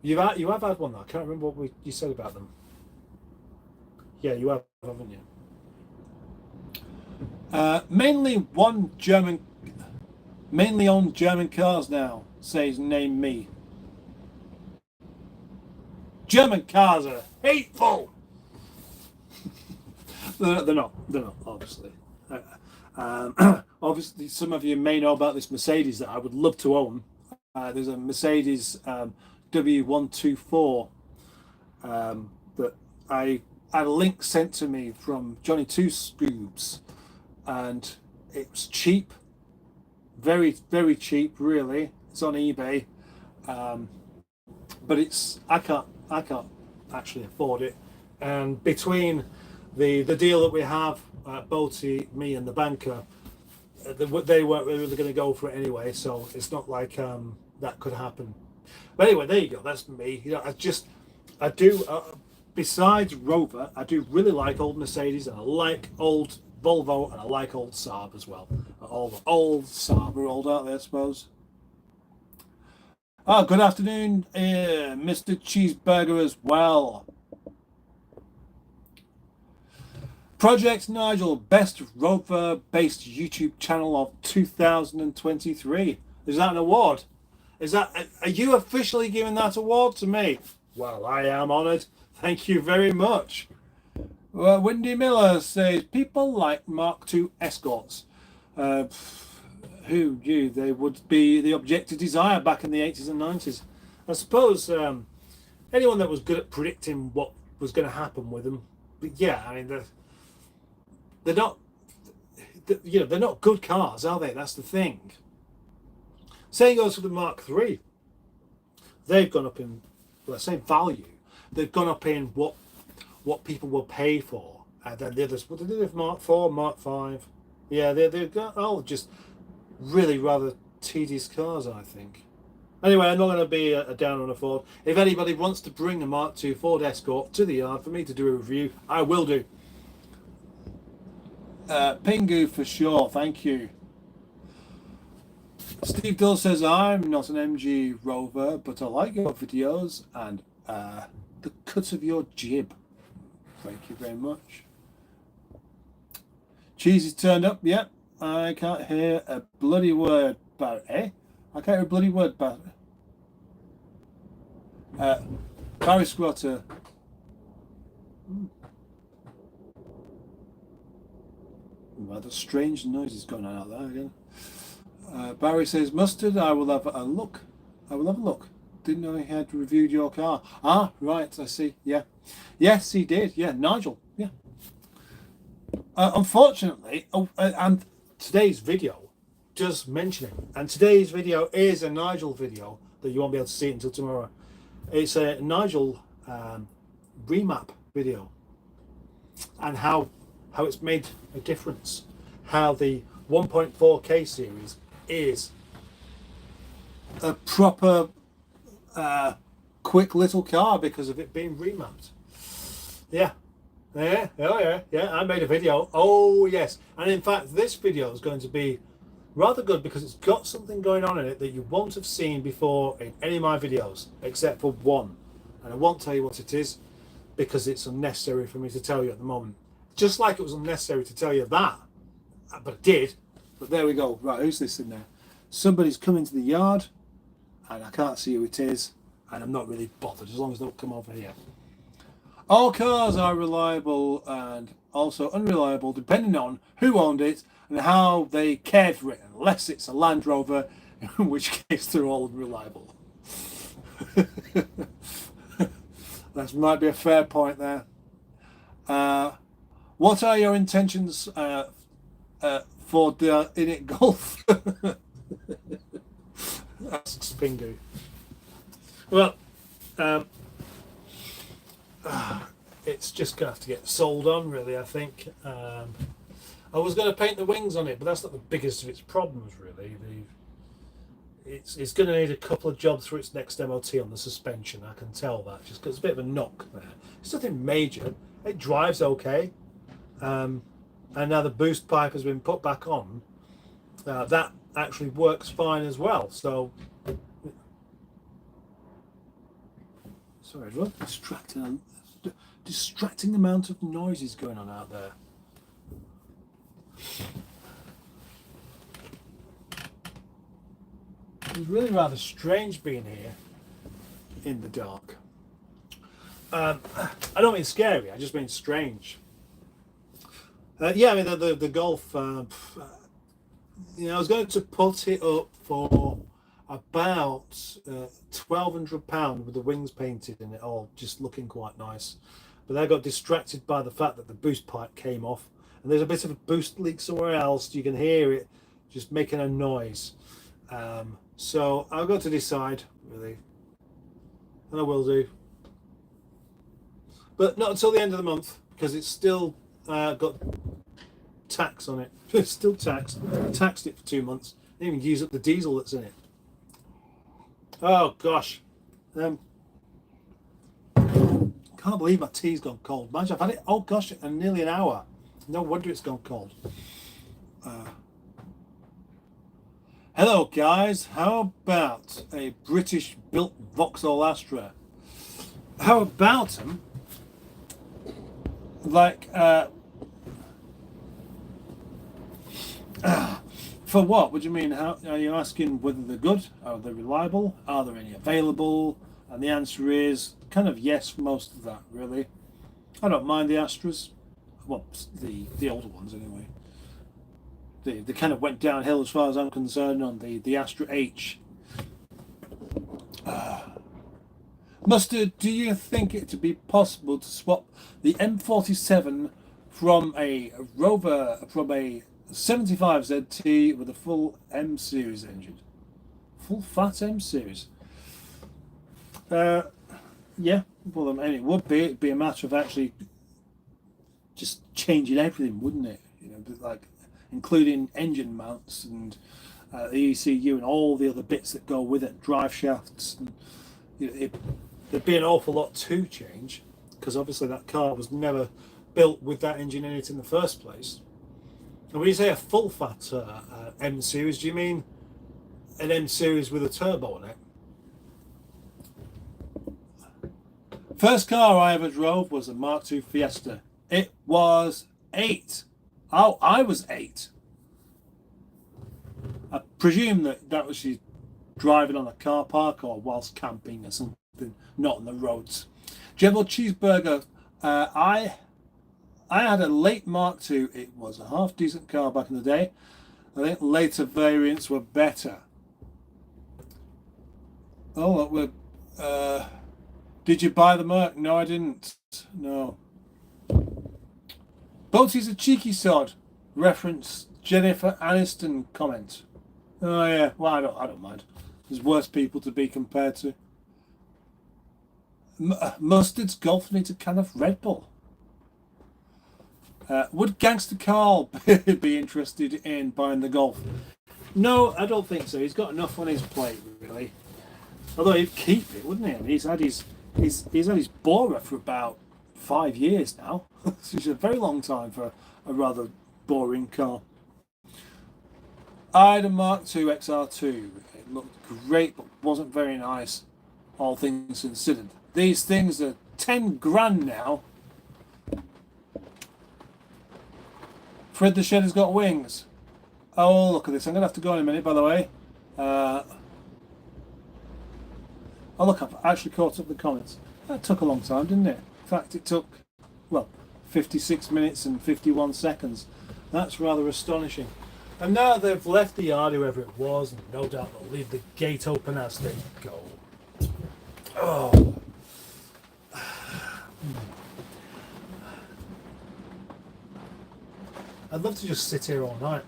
You have had one though. I can't remember what you said about them. Yeah, you have, haven't you? Mainly owned German cars now, says Name Me. German cars are hateful. They're not, obviously. Obviously, some of you may know about this Mercedes that I would love to own. There's a Mercedes W124 that I had a link sent to me from Johnny Two Scoobs, and it was cheap, very, very cheap, really. It's on eBay, but I can't actually afford it. And between the deal that we have, Bolty, me, and the banker, they weren't really going to go for it anyway. So it's not like that could happen. But anyway, there you go. That's me. I do. Besides Rover, I do really like old Mercedes, and I like old Volvo, and I like old Saab as well. All the old Saab are old, aren't they, I suppose? Oh, good afternoon, Mr. Cheeseburger as well. Project Nigel, best Rover-based YouTube channel of 2023. Is that an award? Are you officially giving that award to me? Well, I am honoured. Thank you very much. Well, Windy Miller says, people like Mark II escorts. Who knew they would be the object of desire back in the 80s and 90s? I suppose anyone that was good at predicting what was going to happen with them. But yeah, I mean, they're not good cars, are they? That's the thing. Same goes for the Mark III. They've gone up in, let's say, value. They've gone up in what people will pay for. And then the others, what did they do with Mark 4, Mark 5? Yeah, they've got all just really rather tedious cars, I think. Anyway, I'm not going to be a down on a Ford. If anybody wants to bring a Mark II Ford Escort to the yard for me to do a review, I will do. Pingu for sure, thank you. Steve Dull says, I'm not an MG Rover, but I like your videos and the cut of your jib. Thank you very much. Cheesy's turned up, yep. I can't hear a bloody word about it. Eh? I can't hear a bloody word about it. Barry Squatter. Rather strange noises going on out there again. Barry says, Mustard, I will have a look. I will have a look. Didn't know he had reviewed your car. Ah, right, I see. Yeah. Yes, he did. Yeah, Nigel. Yeah. Unfortunately, and today's video does mention it. And today's video is a Nigel video that you won't be able to see it until tomorrow. It's a Nigel remap video. And how it's made a difference. How the 1.4K series is a proper quick little car because of it being remapped. Yeah. Yeah, oh yeah, I made a video. Oh yes. And in fact this video is going to be rather good because it's got something going on in it that you won't have seen before in any of my videos except for one. And I won't tell you what it is because it's unnecessary for me to tell you at the moment. Just like it was unnecessary to tell you that. But I did. But there we go. Right, who's this in there? Somebody's come into the yard and I can't see who it is and I'm not really bothered as long as they don't come over here. All cars are reliable and also unreliable depending on who owned it and how they cared for it, unless it's a Land Rover, in which case they're all reliable. That might be a fair point there. What are your intentions for the Init Golf? Asks Pingu. Well, it's just going to have to get sold on, really, I think. I was going to paint the wings on it, but that's not the biggest of its problems, really. It's going to need a couple of jobs for its next MOT on the suspension, I can tell that, just because it's a bit of a knock there. It's nothing major. It drives okay. And now the boost pipe has been put back on. That actually works fine as well. So, sorry, everyone. Distracting amount of noises going on out there. It's really rather strange being here in the dark. I don't mean scary. I just mean strange. Yeah, I mean the Golf. I was going to put it up for about £1,200 with the wings painted and it all just looking quite nice. But I got distracted by the fact that the boost pipe came off and there's a bit of a boost leak somewhere else. You can hear it just making a noise. So I've got to decide, really, and I will do. But not until the end of the month because it's still got tax on it. It's still taxed. I taxed it for 2 months. I didn't even use up the diesel that's in it. Oh gosh. Can't believe my tea's gone cold. Imagine I've had it, oh gosh, in nearly an hour. No wonder it's gone cold. Hello guys, how about a British built Vauxhall Astra? How about them? Like, for what? What do you mean? How are you asking whether they're good? Are they reliable? Are there any available? And the answer is kind of yes for most of that, really. I don't mind the Astras. Well, the older ones anyway. They kind of went downhill as far as I'm concerned on the Astra H. Mustard, do you think it to be possible to swap the M47 from a Rover, from a 75 ZT with a full M series engine? Full fat M series? Yeah, well, I mean, it'd be a matter of actually just changing everything, wouldn't it? You know, like including engine mounts and the ECU and all the other bits that go with it, drive shafts. And, you know, there'd be an awful lot to change because obviously that car was never built with that engine in it in the first place. And when you say a full fat M series, do you mean an M series with a turbo in it? First car I ever drove was a Mark II Fiesta. It was 8. Oh, I was 8. I presume that was she driving on a car park or whilst camping or something, not on the roads. General Cheeseburger, I had a late Mark II. It was a half decent car back in the day. I think later variants were better. Oh, look, we're... did you buy the Merc? No, I didn't. No. Boaty's a cheeky sod. Reference Jennifer Aniston comment. Oh yeah. Well, I don't mind. There's worse people to be compared to. Mustard's Golf needs a can of Red Bull. Would Gangster Carl be interested in buying the Golf? No, I don't think so. He's got enough on his plate, really. Although he'd keep it, wouldn't he? I mean, he's had his Borer for about 5 years now. Which is a very long time for a rather boring car. I had a Mark II XR2. It looked great, but wasn't very nice, all things considered. These things are 10 grand now. Fred the Shed has got wings. Oh, look at this. I'm going to have to go in a minute, by the way. Oh, look, I've actually caught up the comments. That took a long time, didn't it? In fact, it took, well, 56 minutes and 51 seconds. That's rather astonishing. And now they've left the yard, whoever it was, and no doubt they'll leave the gate open as they go. Oh. I'd love to just sit here all night.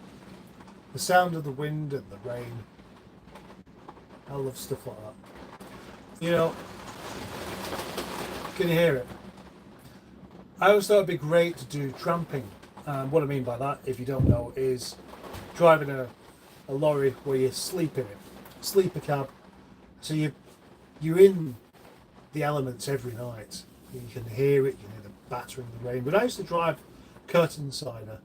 The sound of the wind and the rain. I love stuff like that. You know, can you hear it? I always thought it'd be great to do tramping. What I mean by that, if you don't know, is driving a lorry where you sleep in it. Sleeper cab. So you're in the elements every night. You can hear it, you can hear the battering of the rain. But I used to drive curtain sider.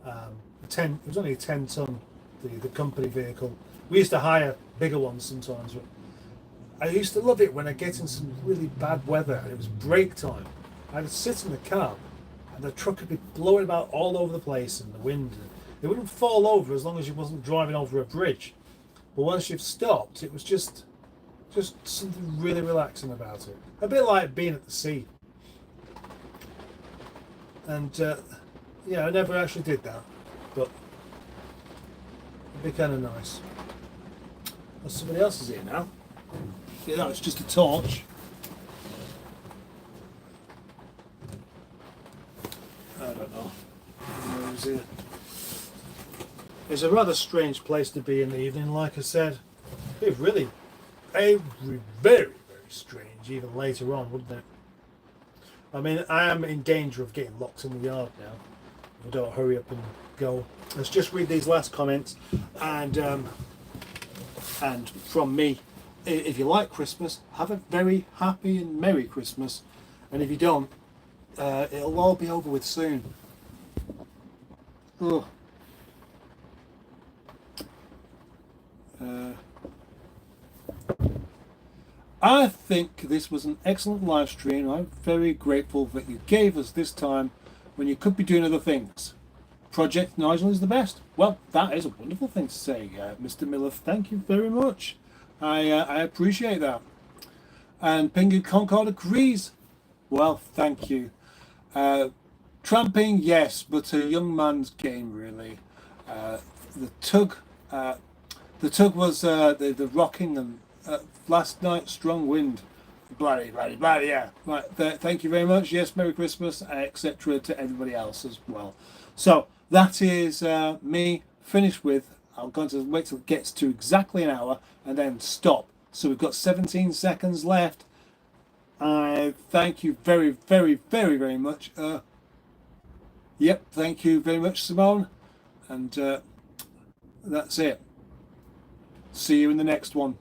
It was only a 10-ton, the company vehicle. We used to hire bigger ones sometimes. But I used to love it when I get in some really bad weather and it was break time. I'd sit in the car and the truck would be blowing about all over the place in the wind. It wouldn't fall over as long as you wasn't driving over a bridge. But once you've stopped, it was just something really relaxing about it. A bit like being at the sea. And yeah, I never actually did that, but it'd be kind of nice. Well, somebody else is here now. Yeah, no, it's just a torch. I don't know. Who's here? It's a rather strange place to be in the evening, like I said. It'd really very, very strange, even later on, wouldn't it? I mean, I am in danger of getting locked in the yard now. If I don't hurry up and go. Let's just read these last comments. And from me, if you like Christmas, have a very happy and Merry Christmas. And if you don't, it'll all be over with soon. Ugh. I think this was an excellent live stream. I'm very grateful that you gave us this time when you could be doing other things. Project Nigel is the best. Well, that is a wonderful thing to say, Mr. Miller. Thank you very much. I appreciate that. And Pingu Concord agrees. Well, thank you. Tramping, yes, but a young man's game, really. The tug was the rocking and last night strong wind. Bloody, yeah. Right, thank you very much. Yes, Merry Christmas, etc. to everybody else as well. So that is me finished with. I'm going to wait till it gets to exactly an hour and then stop. So we've got 17 seconds left. I thank you very, very, very, very much. Yep, thank you very much, Simone. And that's it. See you in the next one.